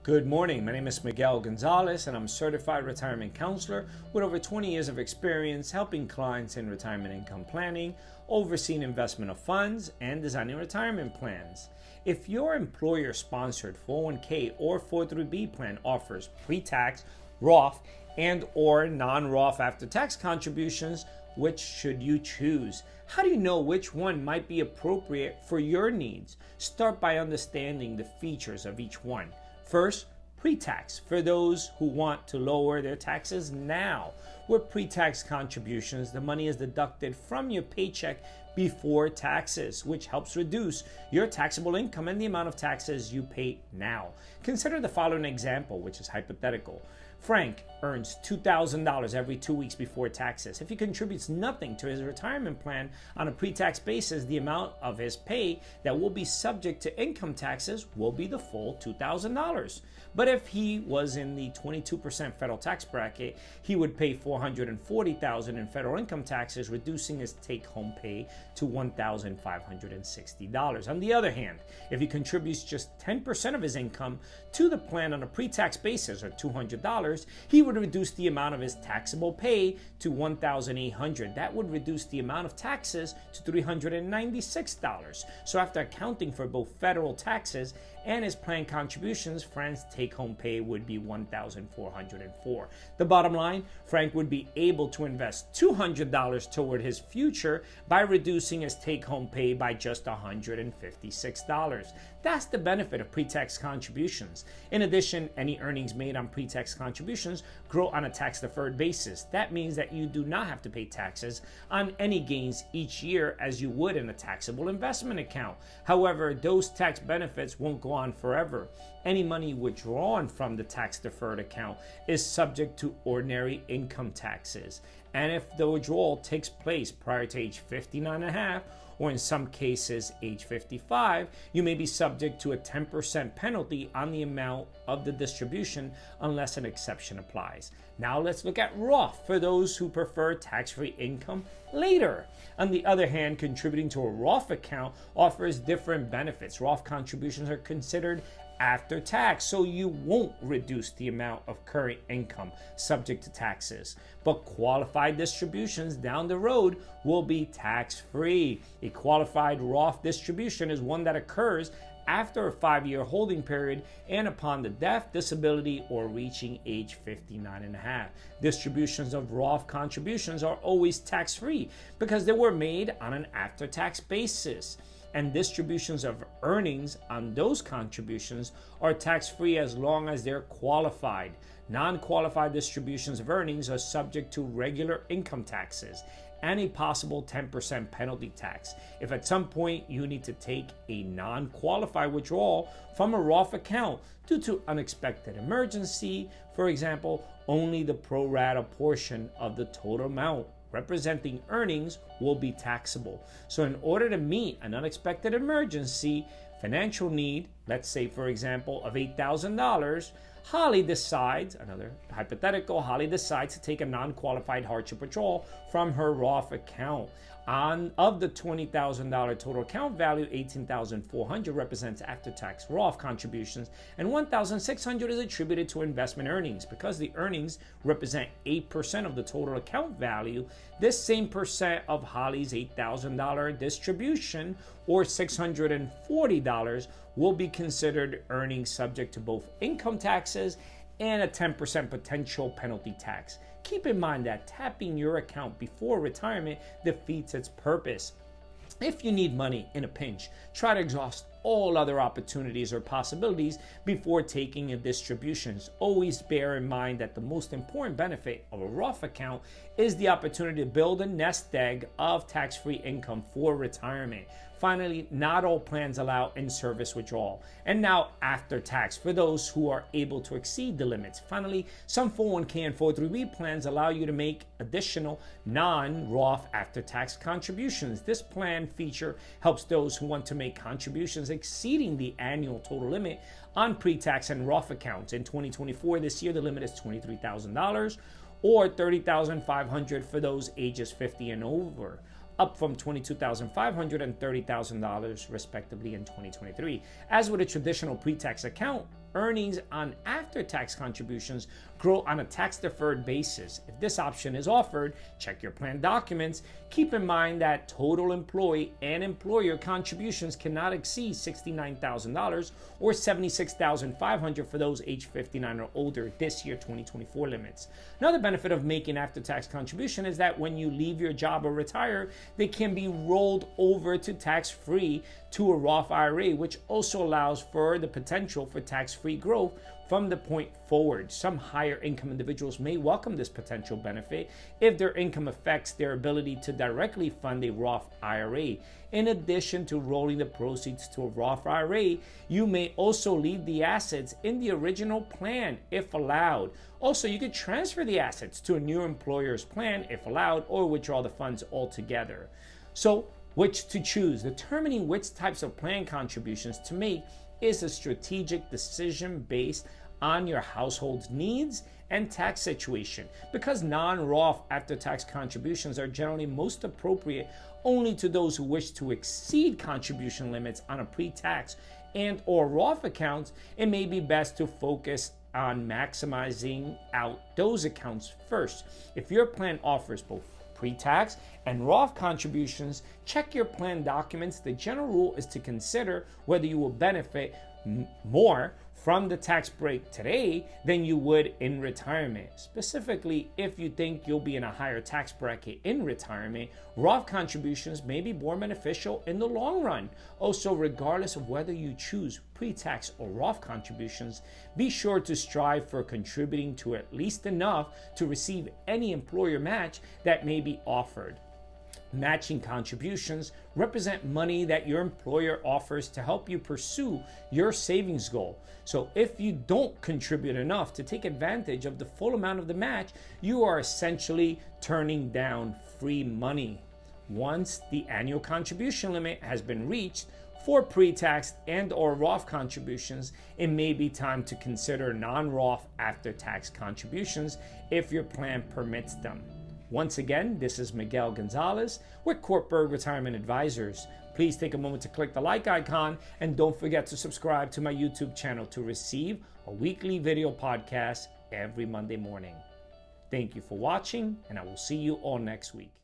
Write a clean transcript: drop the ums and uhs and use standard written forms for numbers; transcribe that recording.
Good morning. My name is Miguel Gonzalez, and I'm a certified retirement counselor with over 20 years of experience helping clients in retirement income planning, overseeing investment of funds, and designing retirement plans. If your employer-sponsored 401k or 403b plan offers pre-tax, Roth, and or non-Roth after-tax contributions, which should you choose? How do you know which one might be appropriate for your needs? Start by understanding the features of each one. First, pre-tax, for those who want to lower their taxes now. With pre-tax contributions, the money is deducted from your paycheck before taxes, which helps reduce your taxable income and the amount of taxes you pay now. Consider the following example, which is hypothetical. Frank earns $2,000 every 2 weeks before taxes. If he contributes nothing to his retirement plan on a pre-tax basis, the amount of his pay that will be subject to income taxes will be the full $2,000. But if he was in the 22% federal tax bracket, he would pay $440,000 in federal income taxes, reducing his take-home pay to $1,560. On the other hand, if he contributes just 10% of his income to the plan on a pre-tax basis, or $200, he would reduce the amount of his taxable pay to $1,800. That would reduce the amount of taxes to $396. So after accounting for both federal taxes and his plan contributions, Frank's take-home pay would be $1,404. The bottom line, Frank would be able to invest $200 toward his future by reducing his take-home pay by just $156. That's the benefit of pre-tax contributions. In addition, any earnings made on pre-tax contributions grow on a tax-deferred basis. That means that you do not have to pay taxes on any gains each year as you would in a taxable investment account. However, those tax benefits won't go on forever. Any money withdrawn from the tax-deferred account is subject to ordinary income taxes. And if the withdrawal takes place prior to age 59.5, or in some cases age 55, you may be subject to a 10% penalty on the amount of the distribution unless an exception applies. Now let's look at Roth for those who prefer tax-free income later. On the other hand, contributing to a Roth account offers different benefits. Roth contributions are considered after tax, so you won't reduce the amount of current income subject to taxes. But qualified distributions down the road will be tax-free. A qualified Roth distribution is one that occurs after a 5-year holding period and upon the death, disability, or reaching age 59.5. Distributions of Roth contributions are always tax-free because they were made on an after-tax basis. And distributions of earnings on those contributions are tax-free as long as they're qualified. Non-qualified distributions of earnings are subject to regular income taxes and a possible 10% penalty tax. If at some point you need to take a non-qualified withdrawal from a Roth account due to unexpected emergency, for example, only the pro rata portion of the total amount representing earnings will be taxable. So in order to meet an unexpected emergency, financial need, let's say for example of $8,000, Holly decides, another hypothetical, Holly decides to take a non-qualified hardship withdrawal from her Roth account. Of the $20,000 total account value, $18,400 represents after-tax Roth contributions, and $1,600 is attributed to investment earnings. Because the earnings represent 8% of the total account value, this same percent of Holly's $8,000 distribution, or $640, will be considered earnings subject to both income taxes and a 10% potential penalty tax. Keep in mind that tapping your account before retirement defeats its purpose. If you need money in a pinch, try to exhaust all other opportunities or possibilities before taking your distributions. Always bear in mind that the most important benefit of a Roth account is the opportunity to build a nest egg of tax-free income for retirement. Finally, not all plans allow in-service withdrawal. And now after tax for those who are able to exceed the limits. Finally, some 401k and 403b plans allow you to make additional non-Roth after-tax contributions. This plan feature helps those who want to make contributions exceeding the annual total limit on pre-tax and Roth accounts. In 2024, this year, the limit is $23,000 or $30,500 for those ages 50 and over, up from $22,500 and $30,000 respectively in 2023. As with a traditional pre-tax account, earnings on after-tax contributions grow on a tax-deferred basis. If this option is offered, check your plan documents. Keep in mind that total employee and employer contributions cannot exceed $69,000 or $76,500 for those age 59 or older this year 2024 limits. Another benefit of making after-tax contribution is that when you leave your job or retire, they can be rolled over to tax-free to a Roth IRA, which also allows for the potential for tax-free growth from the point forward. Some higher income individuals may welcome this potential benefit if their income affects their ability to directly fund a Roth IRA. In addition to rolling the proceeds to a Roth IRA, you may also leave the assets in the original plan if allowed. Also, you could transfer the assets to a new employer's plan if allowed, or withdraw the funds altogether. So, which to choose? Determining which types of plan contributions to make is a strategic decision based on your household's needs and tax situation. Because non-Roth after-tax contributions are generally most appropriate only to those who wish to exceed contribution limits on a pre-tax and or Roth accounts, it may be best to focus on maximizing out those accounts first. If your plan offers both pre-tax and Roth contributions, check your plan documents. The general rule is to consider whether you will benefit more from the tax break today than you would in retirement. Specifically, if you think you'll be in a higher tax bracket in retirement, Roth contributions may be more beneficial in the long run. Also, regardless of whether you choose pre-tax or Roth contributions, be sure to strive for contributing to at least enough to receive any employer match that may be offered. Matching contributions represent money that your employer offers to help you pursue your savings goal. So if you don't contribute enough to take advantage of the full amount of the match, you are essentially turning down free money. Once the annual contribution limit has been reached for pre-tax and or Roth contributions, it may be time to consider non-Roth after-tax contributions if your plan permits them. Once again, this is Miguel Gonzalez with Cortburg Retirement Advisors. Please take a moment to click the like icon and don't forget to subscribe to my YouTube channel to receive a weekly video podcast every Monday morning. Thank you for watching, and I will see you all next week.